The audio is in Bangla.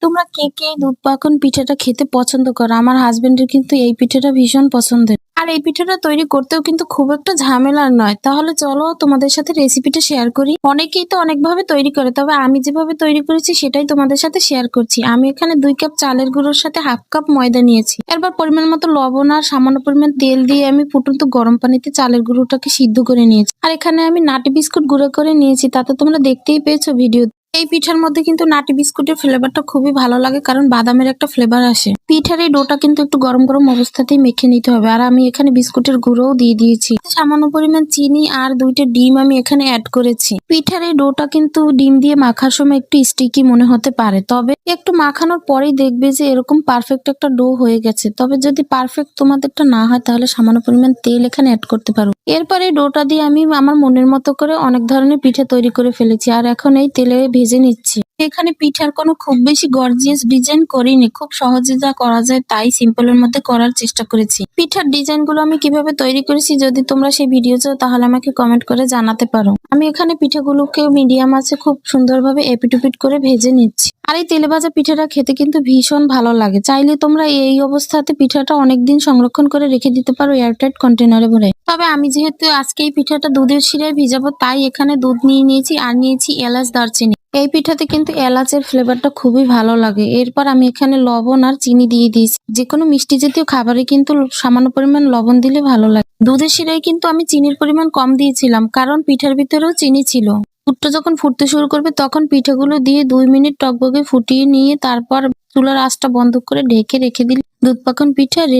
তোমরা কে কে দুধ পাকন পিঠাটা খেতে পছন্দ করো? আমার হাজবেন্ডের কিন্তু এই পিঠাটা ভীষণ পছন্দের। আর এই পিঠাটা তৈরি করতেও কিন্তু খুব একটা ঝামেলার নয়। তাহলে চলো তোমাদের সাথে রেসিপিটা শেয়ার করি। অনেকেই তো অনেকভাবে তৈরি করে, তবে আমি যেভাবে তৈরি করেছি সেটাই তোমাদের সাথে শেয়ার করছি। আমি এখানে 2 কাপ চালের গুঁড়োর সাথে হাফ কাপ ময়দা নিয়েছি। এরপর পরিমাণ মতো লবণ আর সামান্য পরিমাণ তেল দিয়ে আমি ফুটন্ত গরম পানিতে চালের গুঁড়োটাকে সিদ্ধ করে নিয়েছি। আর এখানে আমি নাটি বিস্কুট গুঁড়ো করে নিয়েছি, তাতে তোমরা দেখতেই পেয়েছো ভিডিও। এই পিঠার মধ্যে কিন্তু নাটি বিস্কুটের ফ্লেভারটা খুবই ভালো লাগে, কারণ বাদামের একটা ফ্লেভার আসে। পিঠার এই ডোটা কিন্তু একটু গরম গরম অবস্থাতেই মেখে নিতে হবে। আর আমি এখানে বিস্কুটের গুঁড়োও দিয়ে দিয়েছি। সামান্য পরিমাণ চিনি আর 2টা ডিম আমি এখানে অ্যাড করেছি। পিঠার এই ডোটা কিন্তু ডিম দিয়ে মাখার সময় একটু স্টিকি মনে হতে পারে, তবে একটু মাখানোর পরেই দেখবে যে এরকম পারফেক্ট একটা ডো হয়ে গেছে। তবে যদি পারফেক্ট তোমাদেরটা না হয় তাহলে সামান্য পরিমাণ তেল এখানে অ্যাড করতে পারো। এরপরে ডোটা দিয়ে আমি আমার মনের মতো করে অনেক ধরনের পিঠা তৈরি করে ফেলেছি, আর এখন এই তেলে ভেজে নিচ্ছি। এখানে পিঠার কোনো খুব বেশি গর্জিয়াস ডিজাইন করিনি, খুব সহজে যা করা যায় তাই সিম্পলের মধ্যে করার চেষ্টা করেছি। পিঠার ডিজাইন গুলো আমি কিভাবে তৈরি করেছি যদি তোমরা সেই ভিডিও চাও তাহলে আমাকে কমেন্ট করে জানাতে পারো। আমি এখানে পিঠাগুলোকে মিডিয়াম আছে খুব সুন্দরভাবে এপিট করে ভেজে নিচ্ছি। আর এই তেলে ভাজা পিঠাটা খেতে কিন্তু ভীষণ ভালো লাগে। চাইলে তোমরা এই অবস্থাতে পিঠাটা অনেকদিন সংরক্ষণ করে রেখে দিতে পারো এয়ারটাইট কন্টেনারে ভরে। তবে আমি যেহেতু আজকে এই পিঠাটা দুধের শিরায় ভিজাবো, তাই এখানে দুধ নিয়ে নিয়েছি আর নিয়েছি এলাচ দারচিনি। এই পিঠাতে কিন্তু এলাচের ফ্লেভারটা খুবই ভালো লাগে। এরপর আমি এখানে লবণ আর চিনি দিয়ে দিয়েছি। যে কোনো মিষ্টি জাতীয় খাবারে কিন্তু সামান্য পরিমাণ লবণ দিলে ভালো লাগে। দুধের শিরায় কিন্তু আমি চিনির পরিমাণ কম দিয়েছিলাম, কারণ পিঠার ভিতরেও চিনি ছিল। দুধটা যখন ফুটতে শুরু করবে তখন পিঠাগুলো দিয়ে 2 মিনিট টকবগে ফুটিয়ে নিয়ে তারপর চুলার আঁচটা বন্ধ করে ঢেকে রেখে দিলে দুধ পাকন পিঠা রেডি।